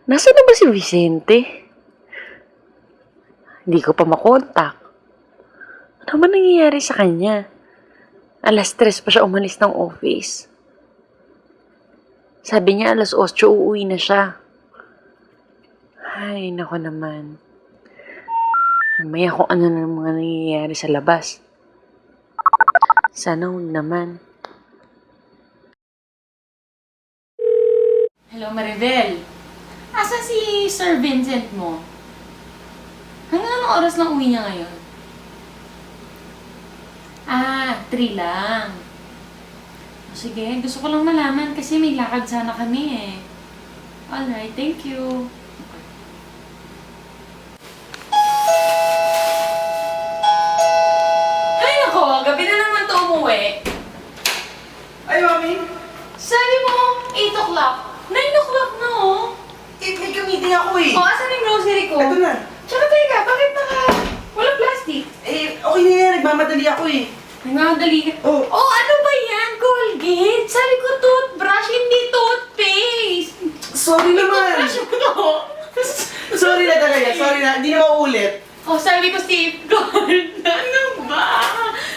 Nasaan na ba si Vicente? Hindi ko pa makontak. Ano ba nangyayari sa kanya? 3:00 pa siya umalis ng office. Sabi niya 8:00 uuwi na siya. Ay, nako naman. Mamaya kung ano na mga nangyayari sa labas. Sana huwag naman. Hello, Maribel. Asan si Sir Vincent mo? Hanggang anong oras lang uwi niya ngayon? 3 lang. Sige, gusto ko lang malaman kasi may lakad sana kami eh. Alright, thank you. Ay nako, gabi na naman to umuwi. Ay, Mami! Sabi mo, 8 o'clock. 9 o'clock na oh. May meeting ako eh! Asan yung grocery ko? Ito na! Tsaka teka, bakit walang plastic? Okay na yan. Nagmamadali ako eh. Nangadali ka. Oh. Ano ba yan? Colgate? Sabi ko toothbrush, hindi toothpaste. Sorry naman! Toothbrush mo to. Sorry na talaga. Sorry na. Hindi na mauulit. Sabi ko safeguard. Ano ba?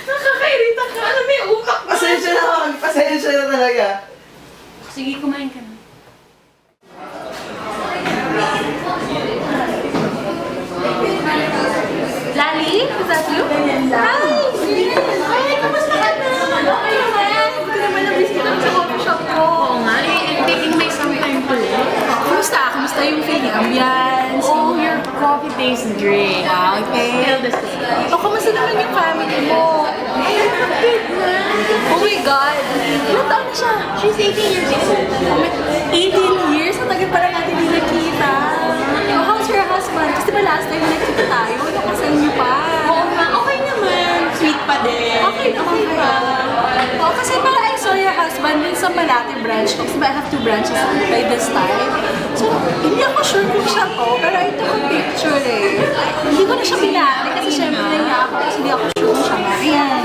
Nakakairita ka. Ano may utak ba? Pasensya na, Mami. Pasensya na talaga. Sige, kumain ka na. Lali? Is that you? Hi! Hi! Kamusta ka na? Okay naman. Hindi ko naman na-visit lang sa coffee shop ko. Oo nga. I'm taking my some time to live. Kumusta? Kumusta yung feeling? Ambiance? Oh, your coffee tastes great. Okay. Still the same. Kumusta naman yung family mo? Ay, kapit na. Oh my God! Ilan taon na siya? She's 18 years old. 18 years? Ang tagal pa lang natin hindi nakita. Oh, how's your husband? Kasi diba last time nakita tayo, nakasal niyo pa. Oo nga, okay naman. Sweet pa din. Okay pa. Oh, kasi para I saw your husband din sa Malate branch ko. Kasi I have 2 branches by this time. So, hindi ako sure kung siya to, pero I took a picture eh. Hindi ko na siya binati kasi syempre nahiya ako kasi hindi ako sure kung siya nga. Ayan.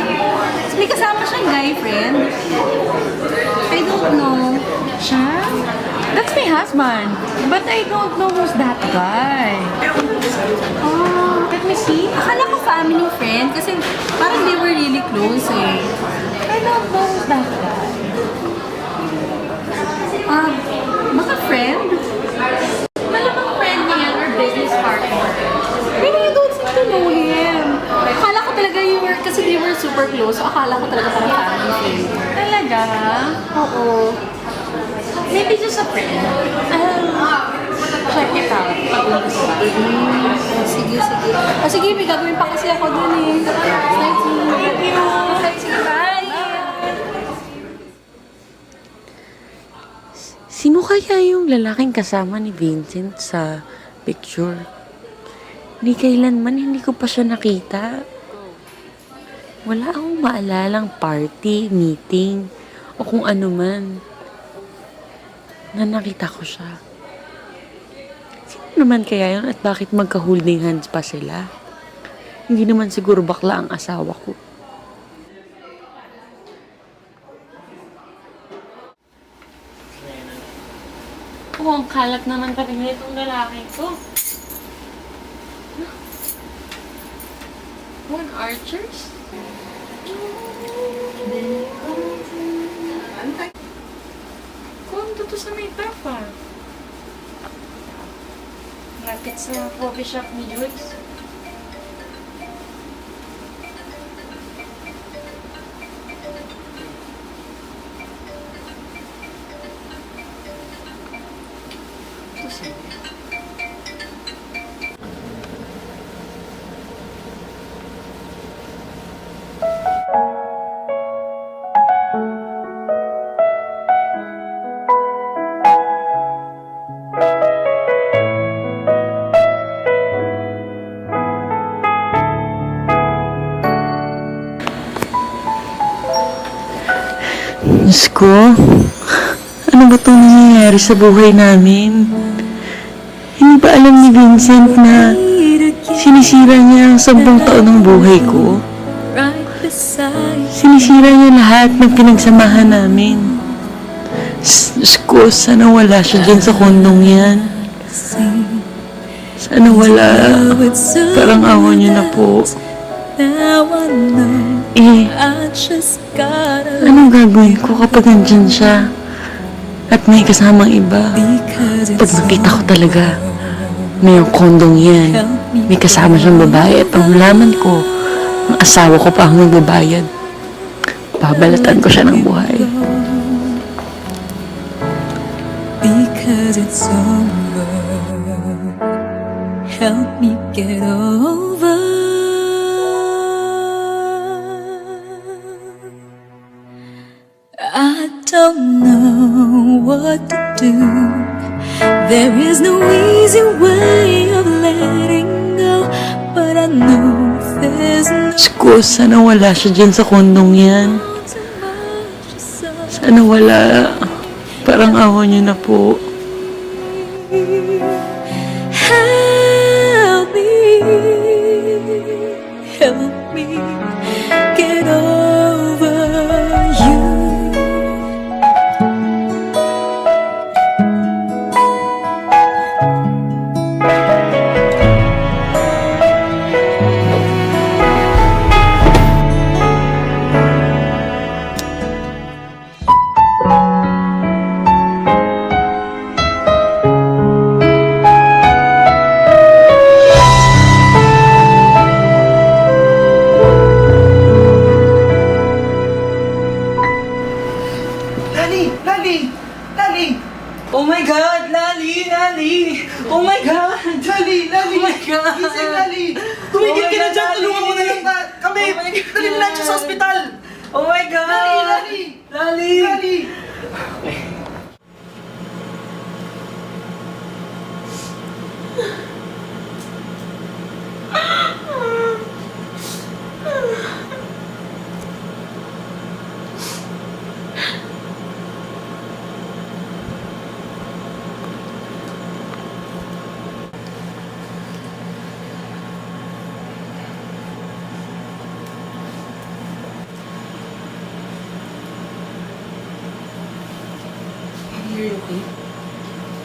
So, may kasama siyang guy friend. I don't know. Siya? That's my husband. But I don't know who's that guy. Oh, let me see. Akala ko family friend kasi parang they were really close eh. I don't know who's that guy. Baka friend? Malamang friend niya yan or business partner. Pero you don't seem to know him. Akala ko talaga you were, kasi they were super close, so akala ko talaga parang family friend. Talaga? Oo. Maybe just a friend. Check it out. Pag-uwi ko sa bahay. Sige. Sige, may gagawin pa kasi ako dun eh. Nice to meet you. Okay, sige, bye. Sino kaya yung lalaking kasama ni Vincent sa picture? Ni kailanman hindi ko pa siya nakita. Wala akong maalalang party, meeting, o kung ano man na nakita ko siya. Sino naman kaya yun at bakit magka-holding hands pa sila? Hindi naman siguro bakla ang asawa ko. Ang kalat naman pa rin itong lalaki ko. One Archers? Kung to sa may tapa. Rapit sa coffee shop ni Jules. Diyos ko, ano ba itong nangyayari sa buhay namin? Hindi ba alam ni Vincent na sinisira niya ang 10 taon ng buhay ko? Sinisira niya lahat ng pinagsamahan namin. Diyos ko, sana wala siya dyan sa kondong yan. Sana wala. Parang awa niyo na po. Anong gagawin ko kapag nandyan siya? At may kasamang iba? Pag nakita ko talaga na yung kondong yan, may kasama siyang babae at ang malaman ko, ang asawa ko pa ang nagbabayad. Babalatan ko siya ng buhay. Because it's over. Help me get over. I don't know what to do. There is no easy way of letting go, but I know there's no Sko, sana wala siya dyan sa kondong yan. too much to say. Sana wala. Parang awa niyo na po. Help me get over you. Lali! Lali! Lali! Oh my God! Lali! Lali! Oh my God! Lali! Lali! Oh my God! Gising, Lali! Tumigil Oh my ka na God, dyan! Lali! Tulungan mo na lang kami! Oh my God. Dali na lang siya sa ospital! Oh my God! Lali! Lali! Lali! Lali!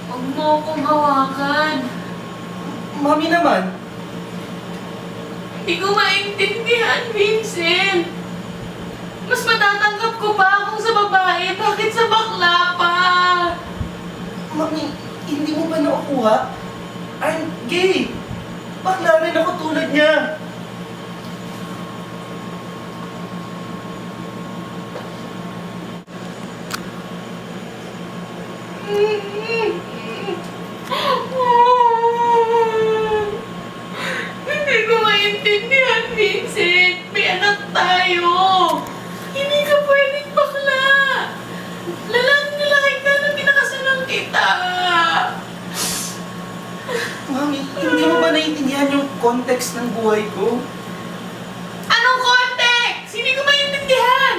Huwag mo akong hawakan. Mami naman! Hindi ko maintindihan, Vincent. Mas matatanggap ko pa kung sa babae. Bakit sa bakla pa? Mami, hindi mo ba nakukuha? I'm gay! Bakla rin ako tulad niya! Hindi ko maintindihan, Vincent. May anak tayo. Hindi ka pwedeng bakla. Lalaki ka na pinakasalan kita. Mami, hindi mo ba naiintindihan yung context ng buhay ko? Anong context? Hindi ko maintindihan.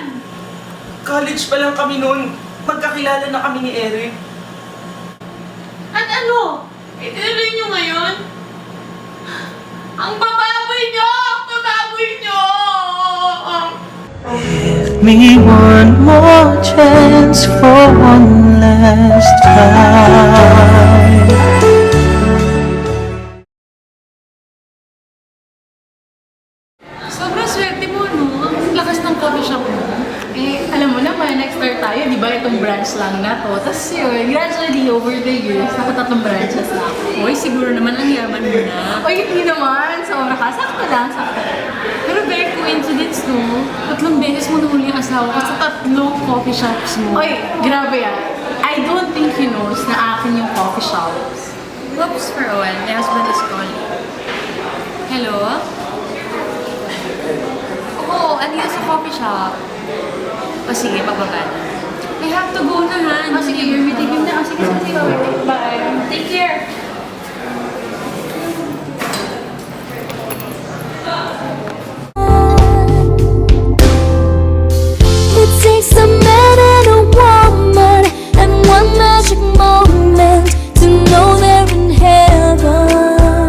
College pa lang kami noon. Magkakilala na kami ni Eric. At ano? Itinuloy nyo ngayon? Ang bababoy nyo! Ang bababoy nyo! Me one more chance for one last time. Sobrang swerte mo, no? Ang lakas ng coffee shop mo. Eh, alam mo naman, nag-start tayo, di ba? Itong branch lang na to. Tapos yun, gradually over the years, nakatatlong branches na ako. Uy, siguro naman ang yaman mo na. Oy, hindi naman. Sobra ka. Sakto lang, sakto. Pero very coincidence, no? 3 beses mo nahuli ang asawa ko sa 3 coffee shops mo. Oy, grabe yan. I don't think he knows na akin yung coffee shops. Oops, for a while. My husband is calling. Hello? Oo, ano yun sa coffee shop? O sige, pababa na. I have to go na, ha? Oh, sige, you're meeting him na. Oh, sige, sige, sige. Bye. Take care! It takes a man and a woman and one magic moment to know they're in heaven.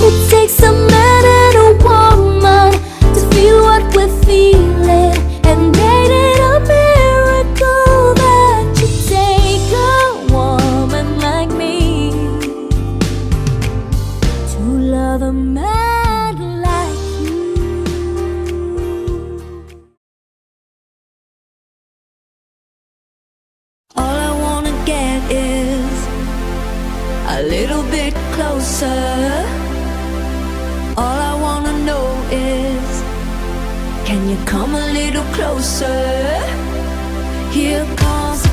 It takes a man and a woman to feel what we're feeling and made it a miracle that little bit closer. All I wanna know is, can you come a little closer? Here comes